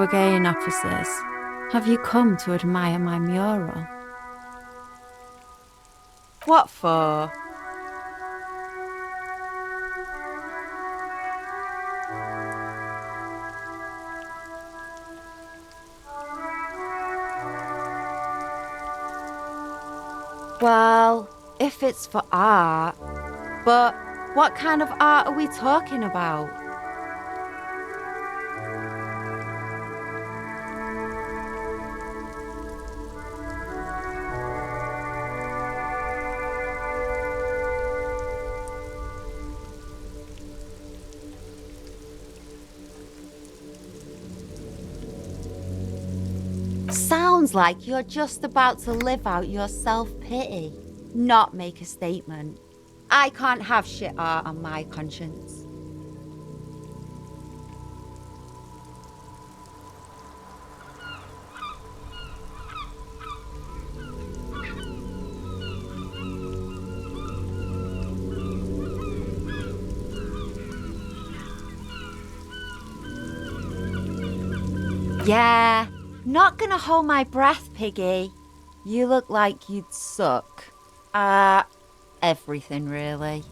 again, officers. Have you come to admire my mural? What for? Well, if it's for art. But what kind of art are we talking about? Sounds like you're just about to live out your self-pity, not make a statement. I can't have shit art on my conscience. Yeah, not gonna hold my breath, Piggy. You look like you'd suck. Everything really.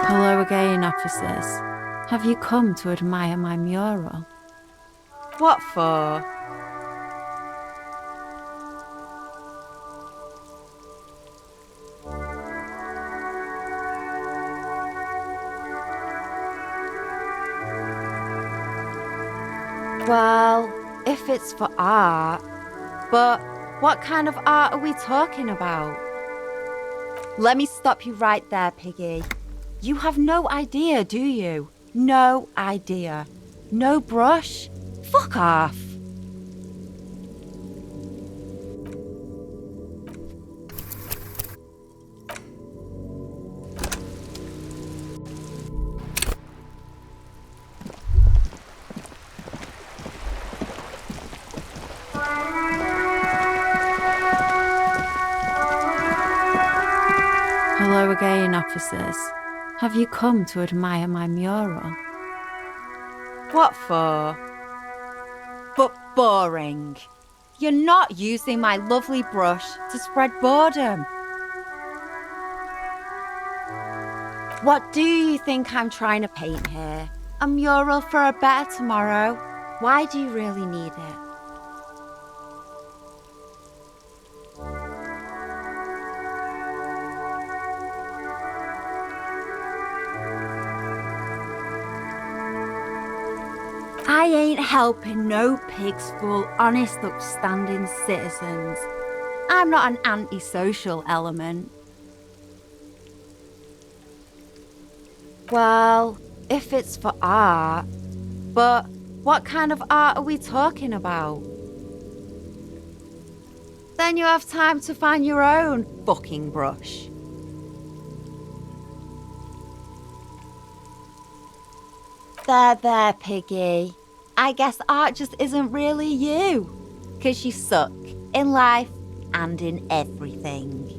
Hello again, officers. Have you come to admire my mural? What for? Well, if it's for art. But what kind of art are we talking about? Let me stop you right there, Piggy. You have no idea, do you? No idea. No brush? Fuck off. Hello again, officers. Have you come to admire my mural? What for? But boring. You're not using my lovely brush to spread boredom. What do you think I'm trying to paint here? A mural for a better tomorrow? Why do you really need it? I ain't helping no pigs fool honest, upstanding citizens. I'm not an antisocial element. Well, if it's for art. But what kind of art are we talking about? Then you have time to find your own fucking brush. There, Piggy. I guess art just isn't really you. 'Cause you suck in life and in everything.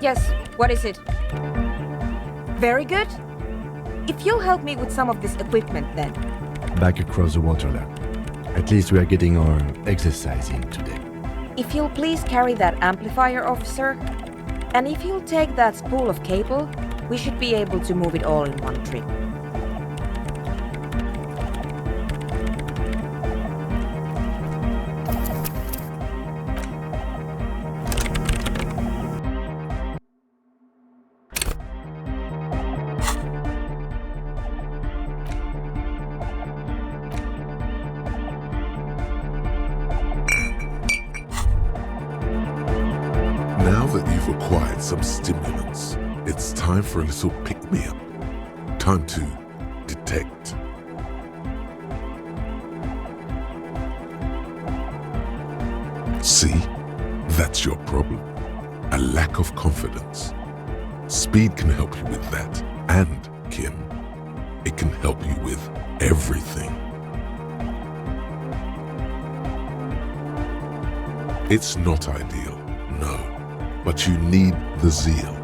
Yes, what is it? Very good. If you'll help me with some of this equipment then. Back across the water lab. At least we are getting our exercise in today. If you'll please carry that amplifier, officer. And if you'll take that spool of cable, we should be able to move it all in one trip. Now that you've acquired some stimulants, it's time for a little pick-me-up. Time to detect. See? That's your problem. A lack of confidence. Speed can help you with that. And, Kim, it can help you with everything. It's not ideal, no. But you need the zeal.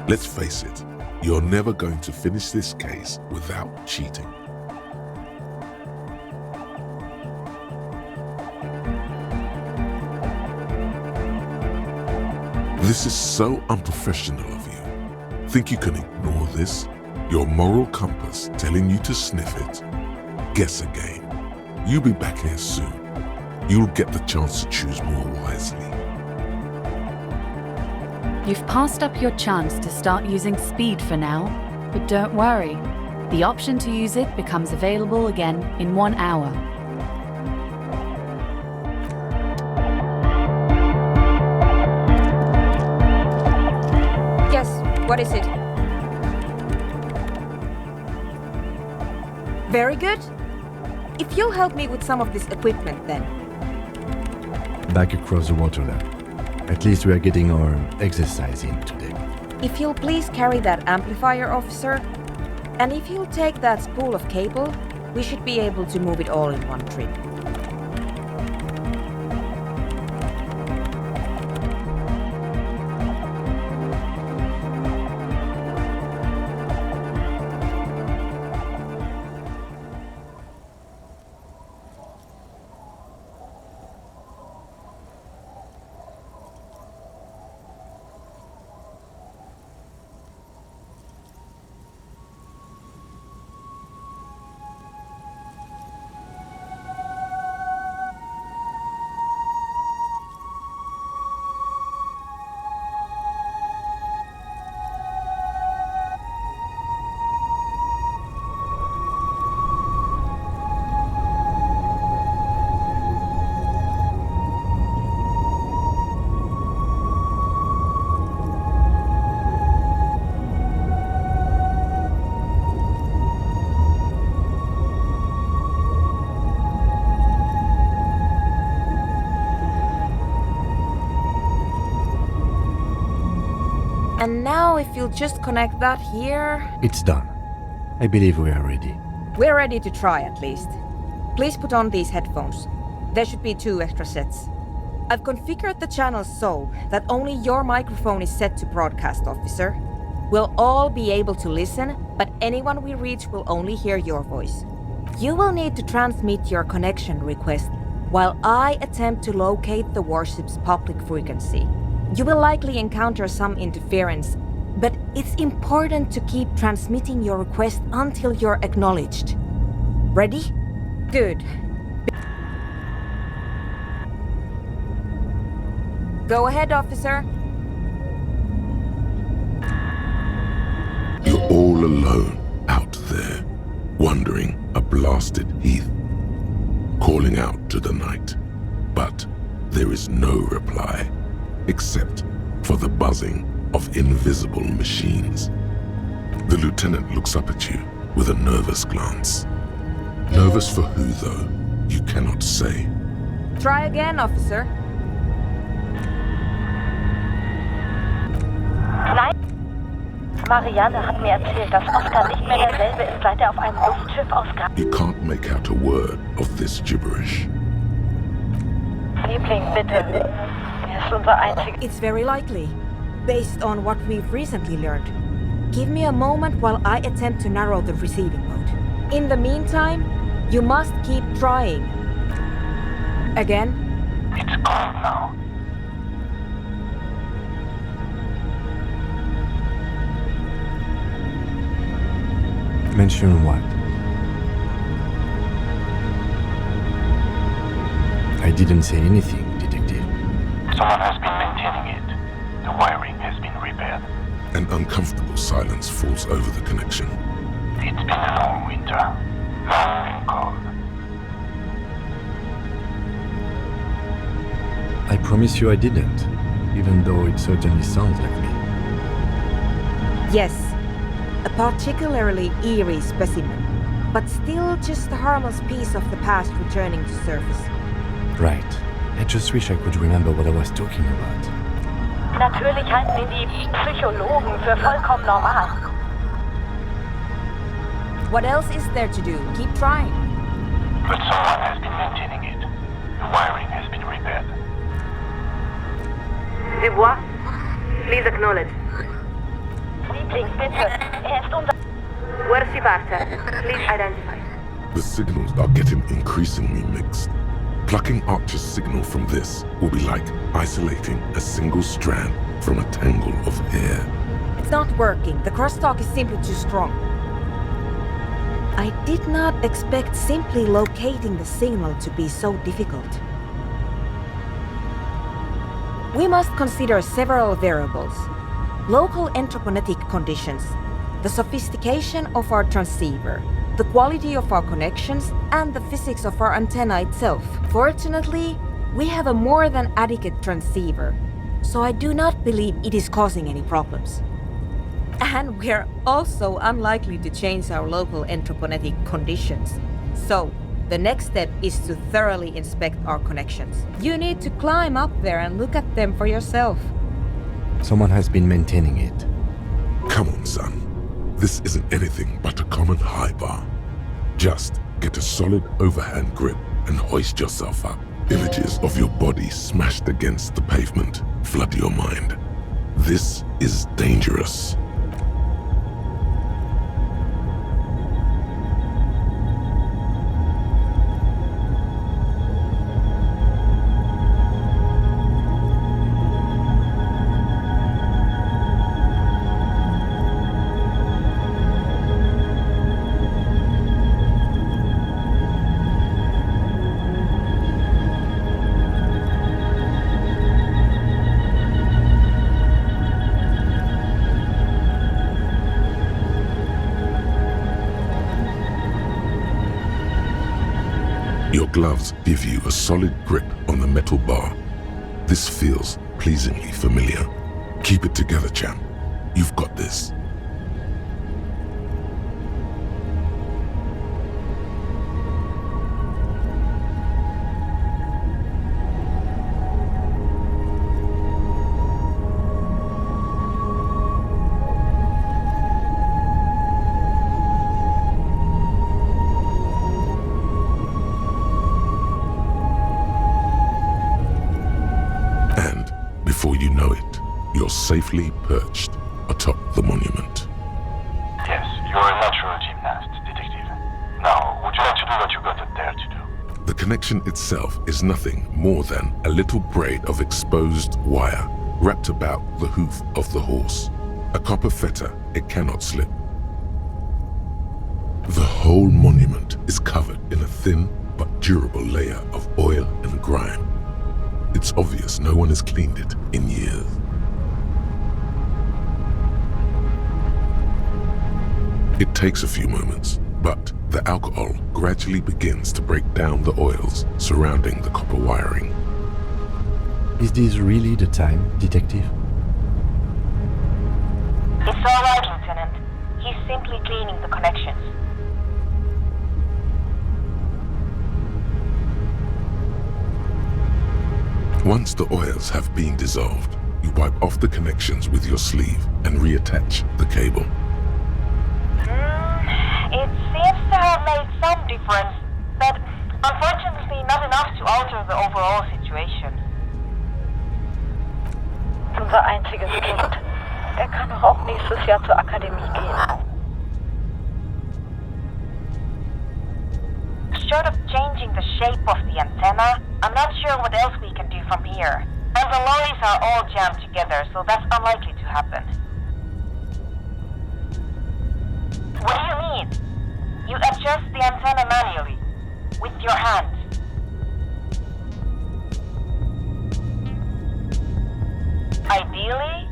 Let's face it, you're never going to finish this case without cheating. This is so unprofessional of you. Think you can ignore this? Your moral compass telling you to sniff it? Guess again. You'll be back here soon. You'll get the chance to choose more wisely. You've passed up your chance to start using speed for now, but don't worry. The option to use it becomes available again in 1 hour. Yes, what is it? Very good. If you'll help me with some of this equipment then. Back across the water lab. At least we are getting our exercise in today. If you'll please carry that amplifier, officer. And if you'll take that spool of cable, we should be able to move it all in one trip. And now if you'll just connect that here... It's done. I believe we are ready. We're ready to try at least. Please put on these headphones. There should be 2 extra sets. I've configured the channels so that only your microphone is set to broadcast, officer. We'll all be able to listen, but anyone we reach will only hear your voice. You will need to transmit your connection request while I attempt to locate the warship's public frequency. You will likely encounter some interference, but it's important to keep transmitting your request until you're acknowledged. Ready? Good. Go ahead, officer. You're all alone out there, wandering a blasted heath, calling out to the night. But there is no reply, except for the buzzing of invisible machines. The lieutenant looks up at you with a nervous glance. Nervous for who, though, you cannot say. Try again, officer. Nein. Marianne hat mir erzählt, dass Oscar nicht mehr derselbe ist, seit auf einem Luftschiff ausgab. You can't make out a word of this gibberish. Liebling, bitte. Er ist unser einziger. It's very likely. based on what we've recently learned. Give me a moment while I attempt to narrow the receiving mode. In the meantime, you must keep trying. Again? It's cold now. Mention what? I didn't say anything, Detective. Someone has been maintaining it. The wiring has been repaired. An uncomfortable silence falls over the connection. It's been a long winter. Long and cold. I promise you I didn't, even though it certainly sounds like me. Yes, a particularly eerie specimen, but still just a harmless piece of the past returning to surface. Right. I just wish I could remember what I was talking about. Natürlich halten ihn die Psychologen für vollkommen normal. What else is there to do? Keep trying. But someone has been maintaining it. The wiring has been repaired. Dubois, please acknowledge. Liebling, bitte. Ist unser... Where's she parte? Please identify. The signals are getting increasingly mixed. Plucking Archer's signal from this will be like isolating a single strand from a tangle of hair. It's not working. The crosstalk is simply too strong. I did not expect simply locating the signal to be so difficult. We must consider several variables. Local entroponetic conditions, the sophistication of our transceiver, the quality of our connections, and the physics of our antenna itself. Fortunately, we have a more than adequate transceiver, so I do not believe it is causing any problems. And we're also unlikely to change our local entroponetic conditions. So, the next step is to thoroughly inspect our connections. You need to climb up there and look at them for yourself. Someone has been maintaining it. Come on, son. This isn't anything but a common high bar. Just get a solid overhand grip and hoist yourself up. Images of your body smashed against the pavement flood your mind. This is dangerous. Your gloves give you a solid grip on the metal bar. This feels pleasingly familiar. Keep it together, champ. You've got this. Before you know it, you're safely perched atop the monument. Yes, you're a natural gymnast, Detective. Now, would you like to do what you got up there to do? The connection itself is nothing more than a little braid of exposed wire wrapped about the hoof of the horse. A copper fetter it cannot slip. The whole monument is covered in a thin but durable layer of oil and grime. It's obvious no one has cleaned it in years. It takes a few moments, but the alcohol gradually begins to break down the oils surrounding the copper wiring. Is this really the time, Detective? It's all right, Lieutenant. He's simply cleaning the connections. Once the oils have been dissolved, you wipe off the connections with your sleeve and reattach the cable. It seems to have made some difference, but unfortunately not enough to alter the overall situation. unser einziges Kind. Er kann doch auch nächstes Jahr zur Akademie gehen. Short of changing the shape of the antenna, I'm not sure what else we can do from here. And the lorries are all jammed together, so that's unlikely to happen. What do you mean? You adjust the antenna manually, with your hand. Ideally,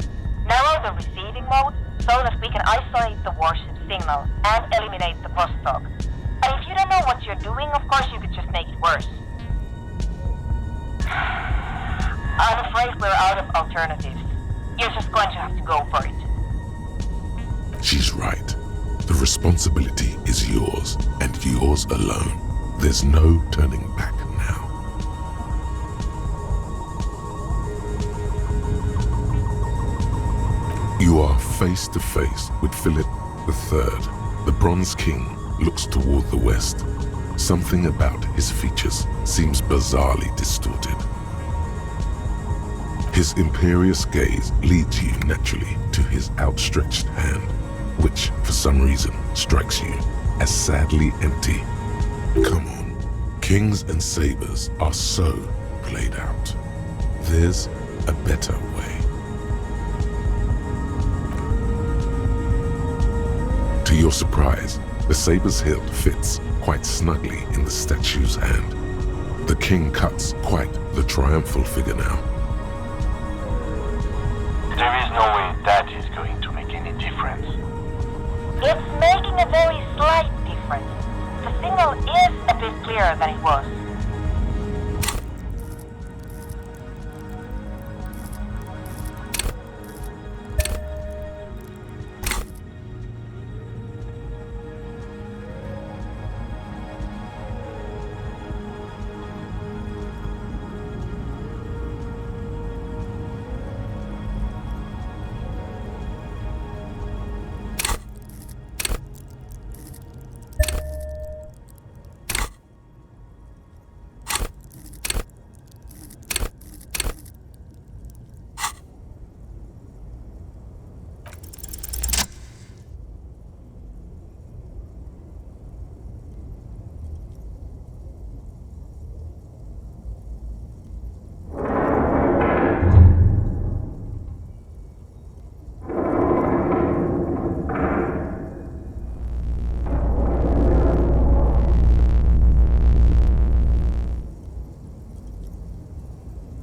narrow the receiving mode so that we can isolate the warship signal and eliminate the crosstalk. But if you don't know what you're doing, of course you could just make it worse. I'm afraid we're out of alternatives. You're just going to have to go for it. She's right. The responsibility is yours, and yours alone. There's no turning back now. You are face to face with Philip III. The Bronze King looks toward the west. Something about his features seems bizarrely distorted. His imperious gaze leads you naturally to his outstretched hand, which, for some reason, strikes you as sadly empty. Come on. Kings and sabers are so played out. There's a better way. To your surprise, the saber's hilt fits quite snugly in the statue's hand. The king cuts quite the triumphal figure now. There is no way that is going to make any difference. It's making a very slight difference. The signal is a bit clearer than it was.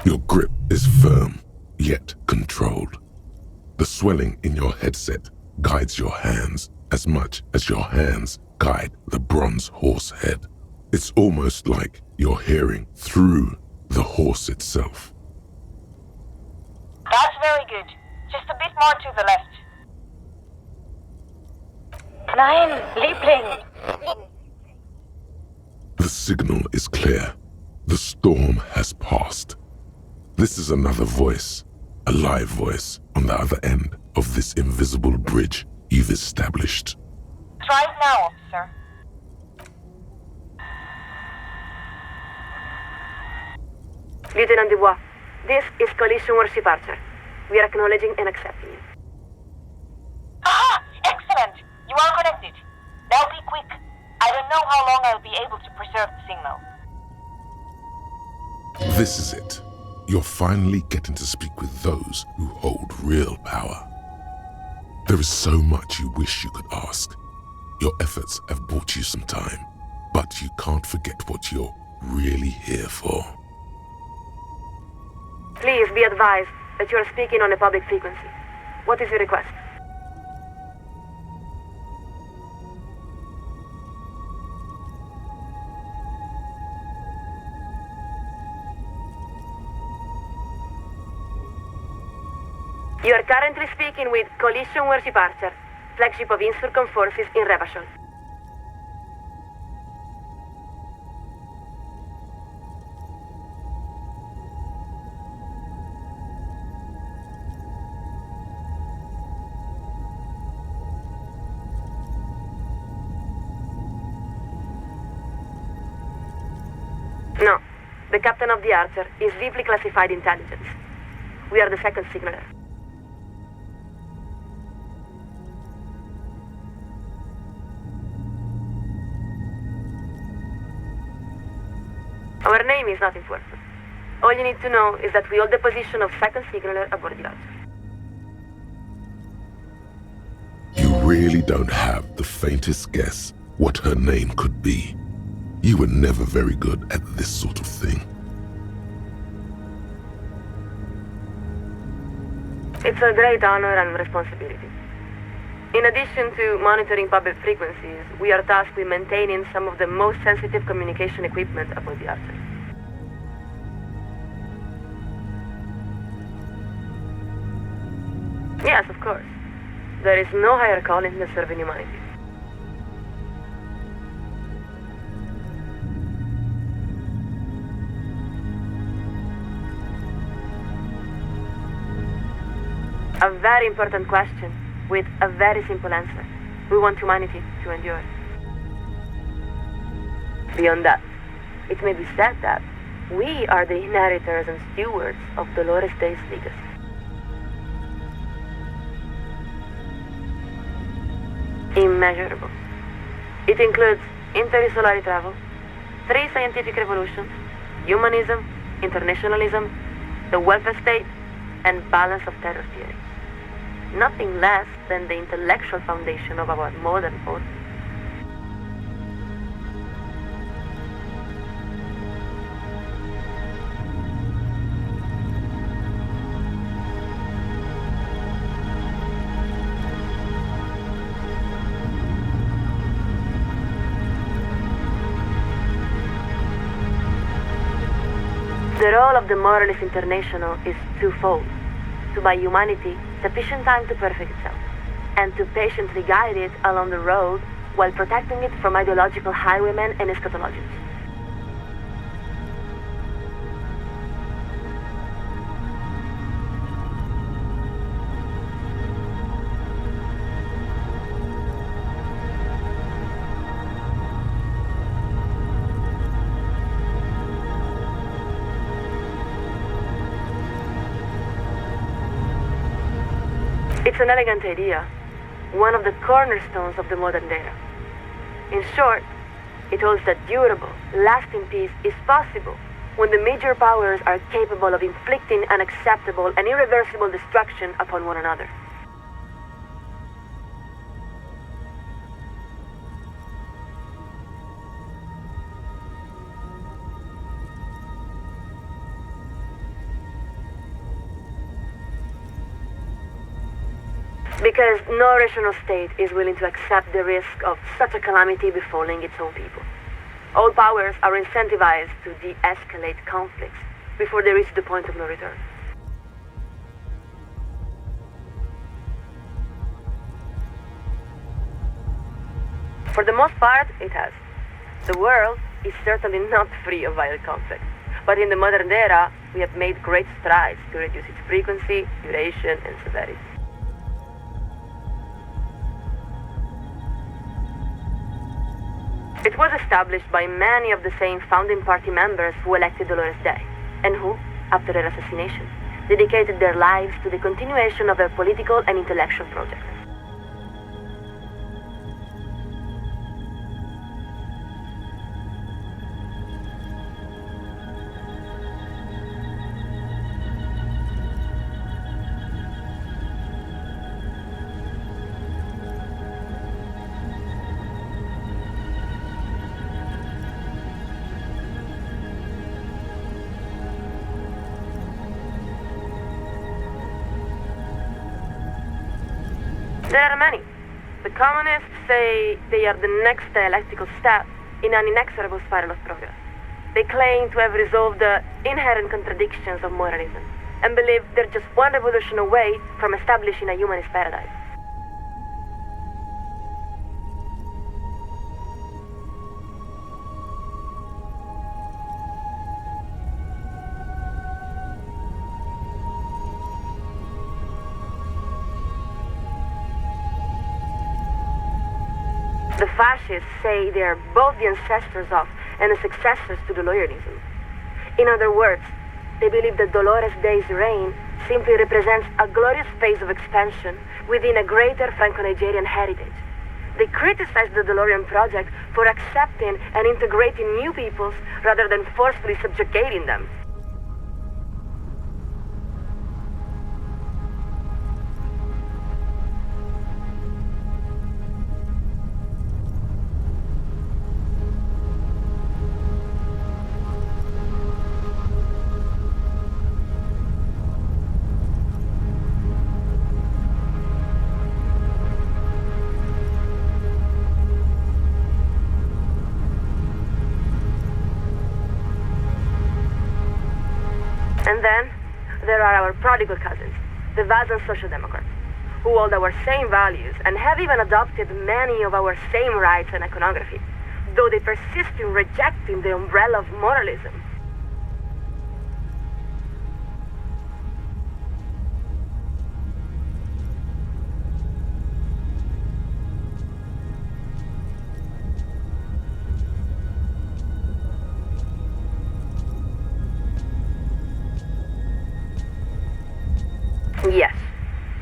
Your grip is firm, yet controlled. The swelling in your headset guides your hands as much as your hands guide the bronze horse head. It's almost like you're hearing through the horse itself. That's very good. Just a bit more to the left. Nein, Liebling! The signal is clear. The storm has passed. This is another voice, a live voice on the other end of this invisible bridge you've established. Try it now, officer. Lieutenant Dubois, this is Collision Warship Archer. We are acknowledging and accepting you. Aha! Excellent! You are connected. Now be quick. I don't know how long I'll be able to preserve the signal. This is it. You're finally getting to speak with those who hold real power. There is so much you wish you could ask. Your efforts have bought you some time, but you can't forget what you're really here for. Please be advised that you are speaking on a public frequency. What is your request? You are currently speaking with Collision Warship Archer, flagship of Insurgent forces in Revachol. No, the captain of the Archer is deeply classified intelligence. We are the second signaler. Our name is not important. All you need to know is that we hold the position of second signaler aboard the Archer. You really don't have the faintest guess what her name could be. You were never very good at this sort of thing. It's a great honor and responsibility. In addition to monitoring public frequencies, we are tasked with maintaining some of the most sensitive communication equipment aboard the Archer. Yes, of course. There is no higher calling than serving humanity. A very important question, with a very simple answer. We want humanity to endure. Beyond that, it may be said that we are the inheritors and stewards of Dolores Day's legacy. Immeasurable. It includes interstellar travel, 3 scientific revolutions, humanism, internationalism, the welfare state, and balance of terror theory. Nothing less than the intellectual foundation of our modern order. The role of the Moralist International is twofold: to buy humanity sufficient time to perfect itself, and to patiently guide it along the road while protecting it from ideological highwaymen and eschatologists. It's an elegant idea, one of the cornerstones of the modern era. In short, it holds that durable, lasting peace is possible when the major powers are capable of inflicting unacceptable and irreversible destruction upon one another. Because no rational state is willing to accept the risk of such a calamity befalling its own people. All powers are incentivized to de-escalate conflicts before they reach the point of no return. For the most part, it has. The world is certainly not free of violent conflict, but in the modern era, we have made great strides to reduce its frequency, duration, and severity. It was established by many of the same founding party members who elected Dolores Day, and who, after her assassination, dedicated their lives to the continuation of her political and intellectual project. There are many. The communists say they are the next dialectical step in an inexorable spiral of progress. They claim to have resolved the inherent contradictions of moralism, and believe they're just one revolution away from establishing a humanist paradise. The fascists say they are both the ancestors of and the successors to Loyalism. In other words, they believe that Dolores Day's reign simply represents a glorious phase of expansion within a greater Franco-Nigerian heritage, They criticize the DeLorean project for accepting and integrating new peoples rather than forcefully subjugating them. And then, there are our prodigal cousins, the Vazan Social Democrats, who hold our same values and have even adopted many of our same rights and iconography, though they persist in rejecting the umbrella of moralism. Yes.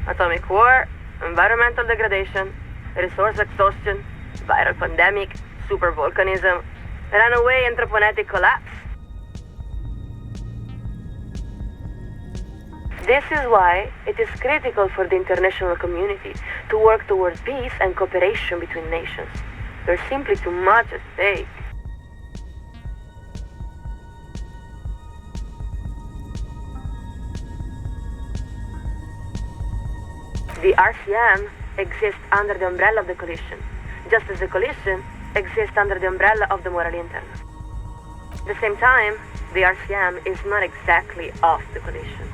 Atomic war, environmental degradation, resource exhaustion, viral pandemic, supervolcanism, runaway anthropogenetic collapse. This is why it is critical for the international community to work towards peace and cooperation between nations. There's simply too much at stake. The RCM exists under the umbrella of the coalition, just as the coalition exists under the umbrella of the morally internal. At the same time, the RCM is not exactly of the coalition.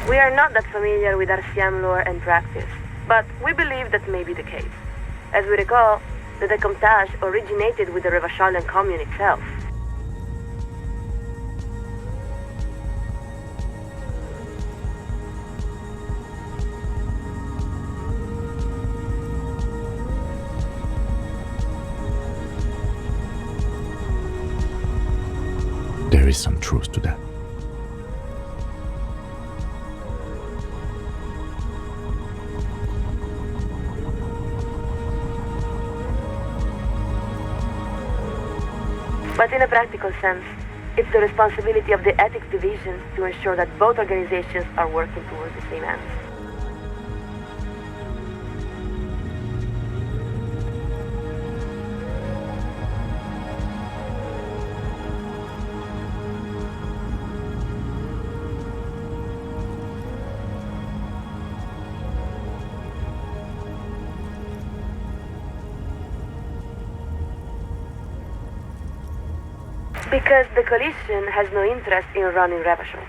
We are not that familiar with RCM lore and practice, but we believe that may be the case. As we recall, the decomptage originated with the Revacholian commune itself. There is some truth to that. But in a practical sense, it's the responsibility of the ethics division to ensure that both organizations are working towards the same ends. Because the coalition has no interest in running Revachol.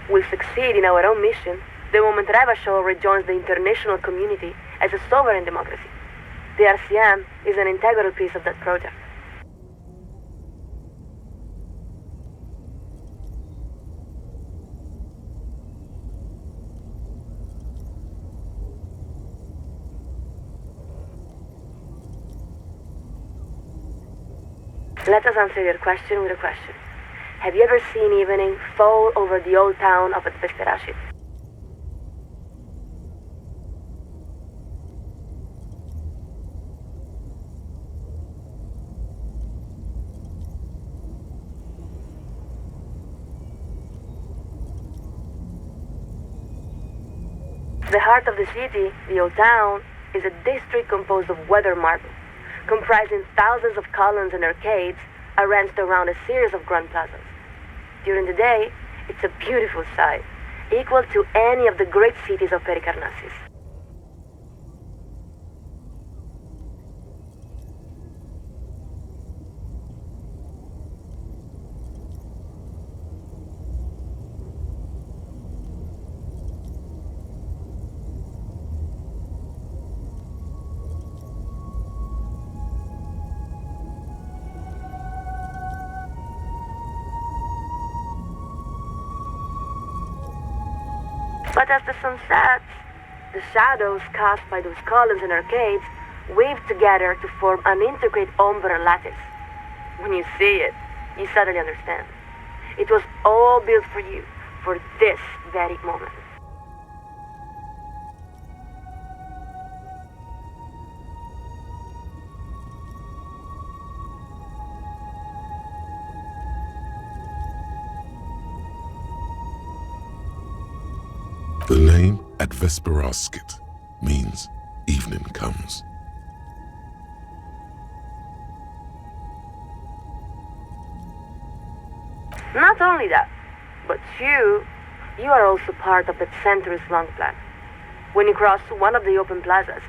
We'll succeed in our own mission the moment Revachol rejoins the international community as a sovereign democracy. The RCM is an integral piece of that project. Let us answer your question with a question. Have you ever seen evening fall over the old town of Vesterashi? The heart of the city, the old town, is a district composed of weathered marble, comprising thousands of columns and arcades arranged around a series of grand plazas. During the day, it's a beautiful sight, equal to any of the great cities of Pericarnassus. But as the sun sets, the shadows cast by those columns and arcades weaved together to form an intricate ombre lattice. When you see it, you suddenly understand. It was all built for you, for this very moment. The name at Vesperaskit means evening comes. Not only that, but you are also part of that centuries-long plan. When you cross one of the open plazas,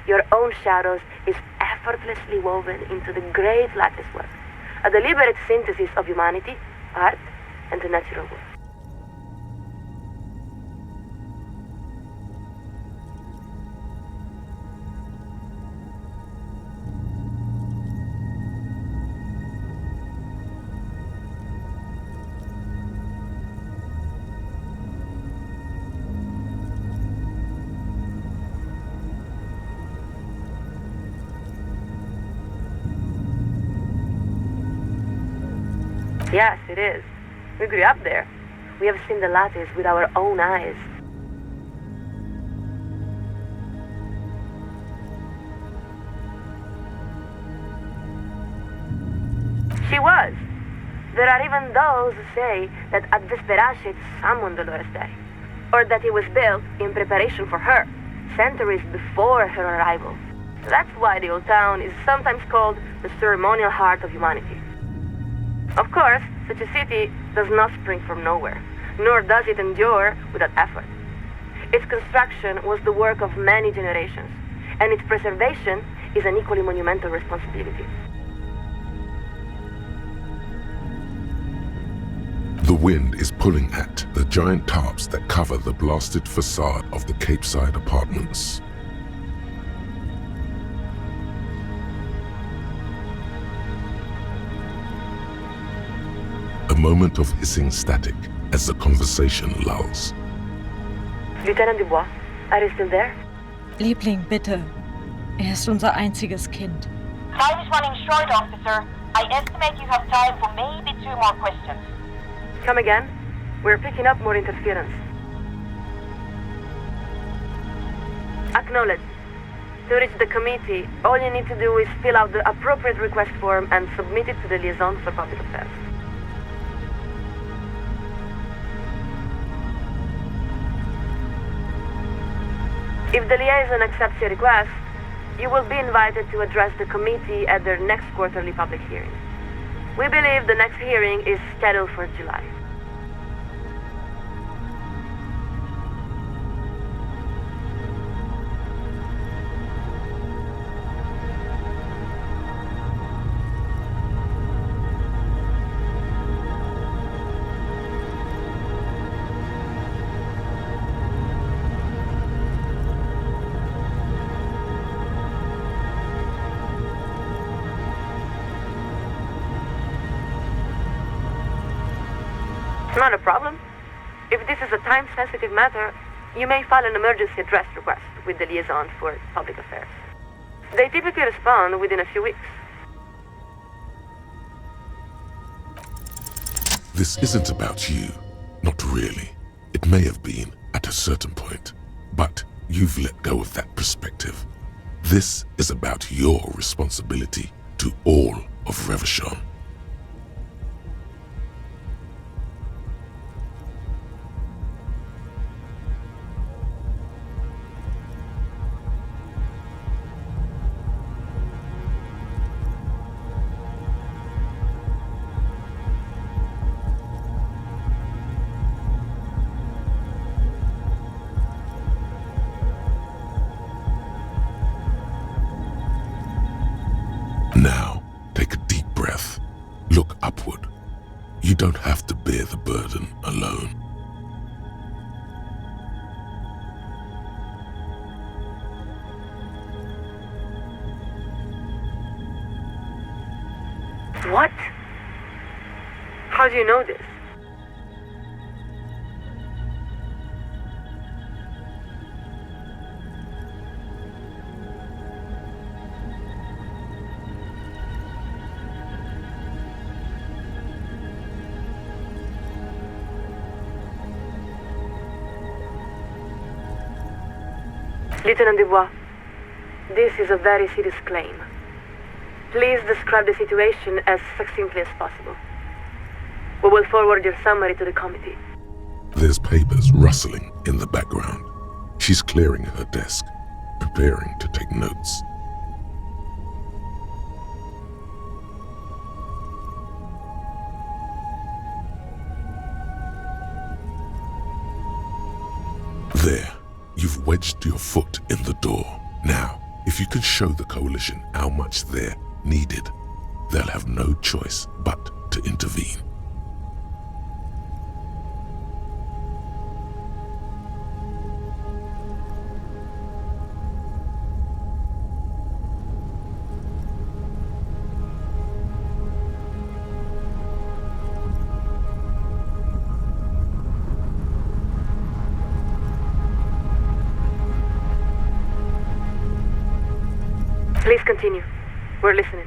your own shadows is effortlessly woven into the great lattice web, a deliberate synthesis of humanity, art, and the natural world. Yes, it is. We grew up there. We have seen the lattice with our own eyes. She was. There are even those who say that at Vesperacit summoned Dolores Day, or that it was built in preparation for her, centuries before her arrival. That's why the old town is sometimes called the ceremonial heart of humanity. Of course, such a city does not spring from nowhere, nor does it endure without effort. Its construction was the work of many generations, and its preservation is an equally monumental responsibility. The wind is pulling at the giant tarps that cover the blasted facade of the Capeside apartments. A moment of hissing static as the conversation lulls. Lieutenant Dubois, are you still there? Liebling, bitte. Er ist unser einziges Kind. Time is running short, officer. I estimate you have time for maybe 2 more questions. Come again? We're picking up more interference. Acknowledged. To reach the committee, all you need to do is fill out the appropriate request form and submit it to the Liaison for Public Affairs. If the liaison accepts your request, you will be invited to address the committee at their next quarterly public hearing. We believe the next hearing is scheduled for July. Not a problem. If this is a time-sensitive matter, you may file an emergency address request with the Liaison for Public Affairs. They typically respond within a few weeks. This isn't about you. Not really. It may have been at a certain point, but you've let go of that perspective. This is about your responsibility to all of Revachol. Now, take a deep breath. Look upward. You don't have to bear the burden alone. What? How do you know this? Lieutenant Dubois, this is a very serious claim. Please describe the situation as succinctly as possible. We will forward your summary to the committee. There's papers rustling in the background. She's clearing her desk, preparing to take notes. There, you've wedged your foot in the door. Now, if you could show the Coalition how much they're needed, they'll have no choice but to intervene. Please continue. We're listening.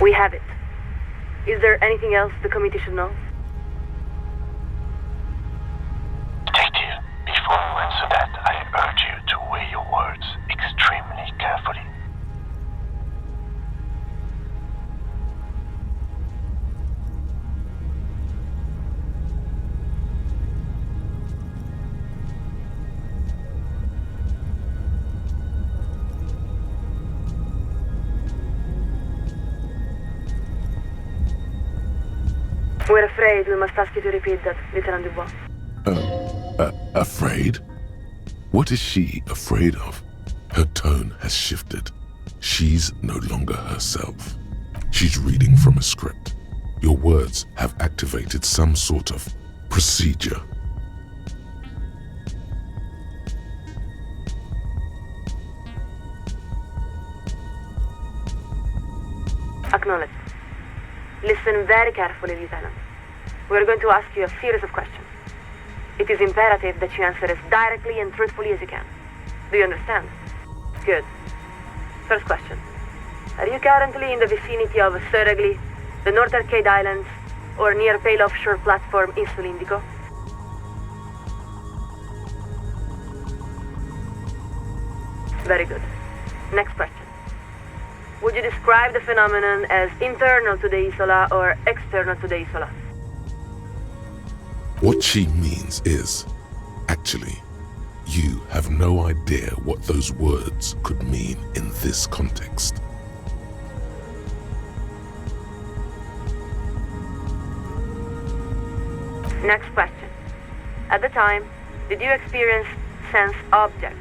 We have it. Is there anything else the committee should know? Detective, before you answer that, I urge you to weigh your words extremely carefully. We're afraid we must ask you to repeat that, Lieutenant Dubois. Afraid? What is she afraid of? Her tone has shifted. She's no longer herself. She's reading from a script. Your words have activated some sort of procedure. Acknowledged. Listen very carefully, Lieutenant. We're going to ask you a series of questions. It is imperative that you answer as directly and truthfully as you can. Do you understand? Good. First question. Are you currently in the vicinity of Surrey, the North Arcade Islands, or near Pale Offshore Platform in Sulindico? Very good. Next question. Would you describe the phenomenon as internal to the Isola or external to the Isola? What she means is, actually, you have no idea what those words could mean in this context. Next question. At the time, did you experience sense objects?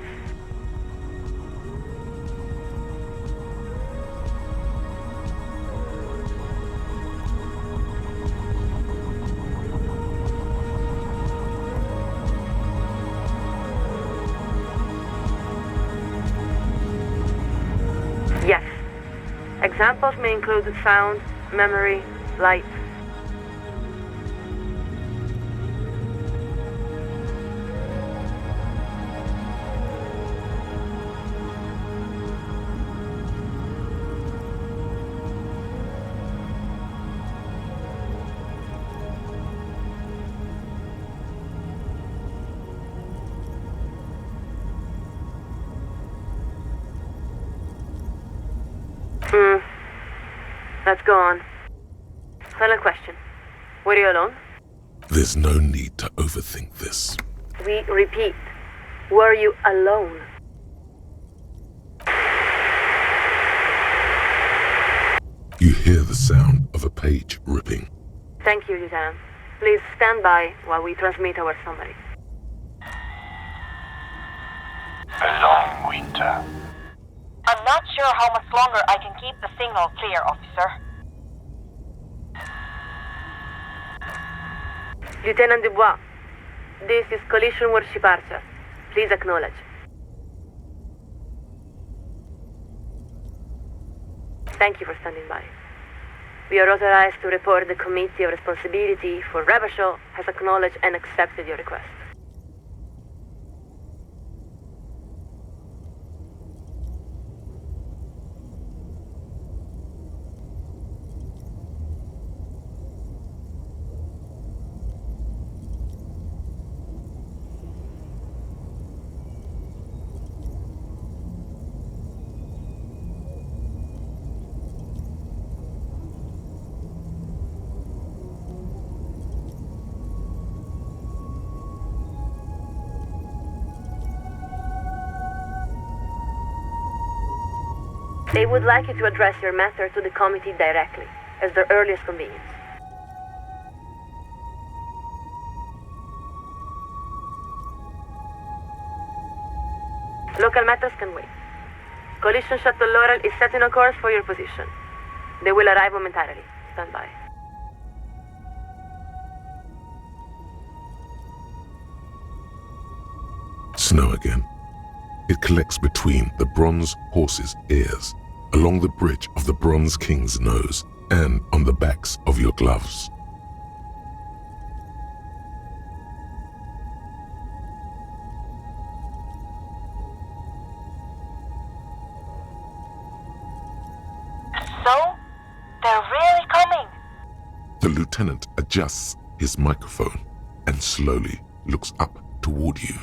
Yes. Examples may include sound, memory, light. Let's go on. Final question. Were you alone? There's no need to overthink this. We repeat. Were you alone? You hear the sound of a page ripping. Thank you, Lieutenant. Please stand by while we transmit our summary. A long winter. I'm not sure how much longer I can keep the signal clear, officer. Lieutenant Dubois, this is collision worship Archer. Please acknowledge. Thank you for standing by. We are authorized to report the Committee of Responsibility for Revachol has acknowledged and accepted your request. They would like you to address your matter to the committee directly, as their earliest convenience. Local matters can wait. Coalition Shuttle Laurel is setting a course for your position. They will arrive momentarily. Stand by. Snow again. It collects between the Bronze Horse's ears, along the bridge of the Bronze King's nose, and on the backs of your gloves. So? They're really coming? The lieutenant adjusts his microphone and slowly looks up toward you.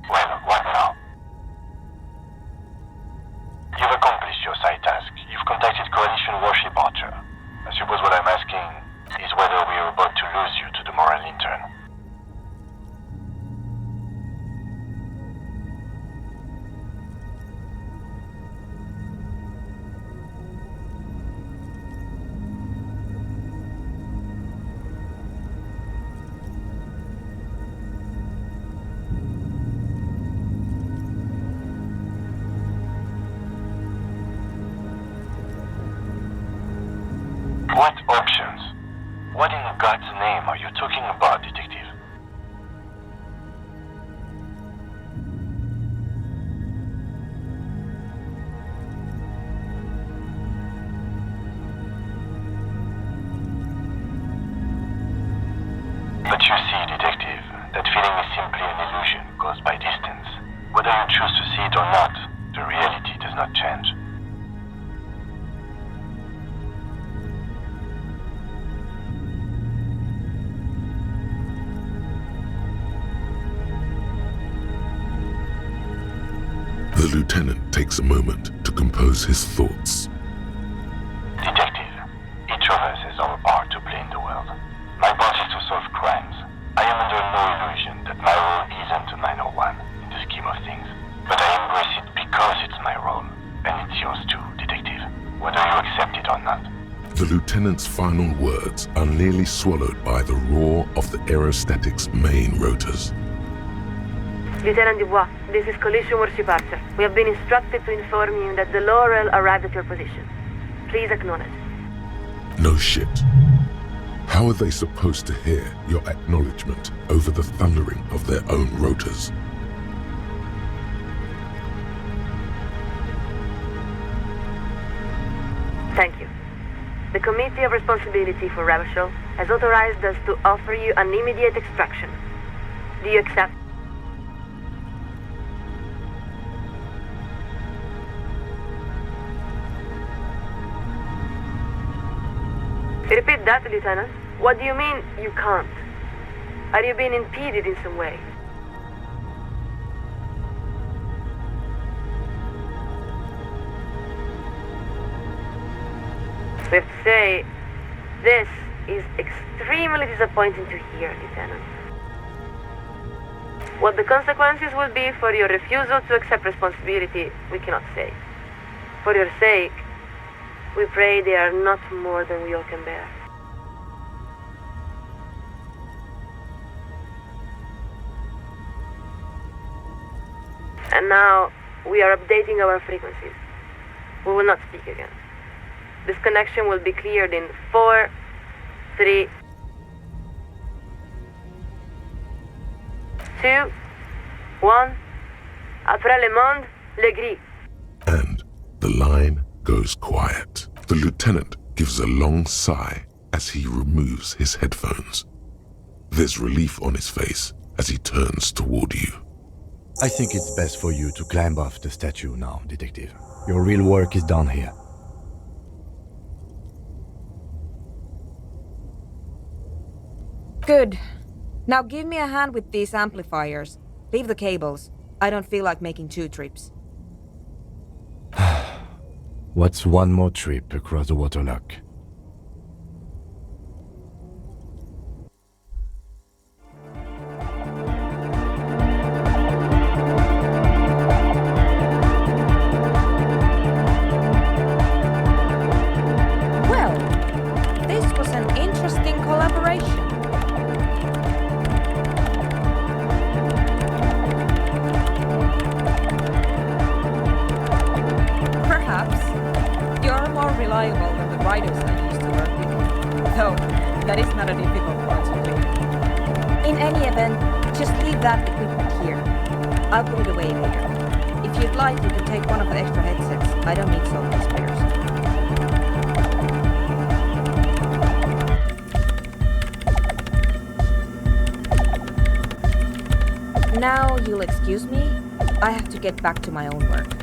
Well, what now? You've accomplished your side task. You've contacted Coalition Warship Archer. I suppose what I'm asking is whether we are about to lose you to the moral intern. What options? What in God's name are you talking about, Detective? But you see, Detective, that feeling is simply an illusion caused by distance. Whether you choose to see it or not, the reality does not change. The lieutenant takes a moment to compose his thoughts. Detective, each of us has our part to play in the world. My part is to solve crimes. I am under no illusion that my role isn't a minor one in the scheme of things. But I embrace it because it's my role, and it's yours too, Detective, whether you accept it or not. The lieutenant's final words are nearly swallowed by the roar of the aerostatic's main rotors. Lieutenant Dubois, this is Coalition Warship Archer. We have been instructed to inform you that the Laurel arrived at your position. Please acknowledge. No shit. How are they supposed to hear your acknowledgement over the thundering of their own rotors? Thank you. The Committee of Responsibility for Revachol has authorized us to offer you an immediate extraction. Do you accept? Repeat that, Lieutenant. What do you mean, you can't? Are you being impeded in some way? We have to say, this is extremely disappointing to hear, Lieutenant. What the consequences will be for your refusal to accept responsibility, we cannot say. For your sake, we pray they are not more than we all can bear. And now, we are updating our frequencies. We will not speak again. This connection will be cleared in 4, 3, 2, 1. Après le monde, le gris. And the line goes quiet. The lieutenant gives a long sigh as he removes his headphones. There's relief on his face as he turns toward you. I think it's best for you to climb off the statue now, Detective. Your real work is done here. Good. Now give me a hand with these amplifiers. Leave the cables. I don't feel like making 2 trips. What's one more trip across the waterlock? Well, this was an interesting collaboration. Perhaps you're more reliable than the writers I used to work with. Though, that is not a difficult part to do. In any event, just leave that equipment here. I'll put it away later. If you'd like, you can take one of the extra headsets. I don't need so many spares. Now you'll excuse me. I have to get back to my own work.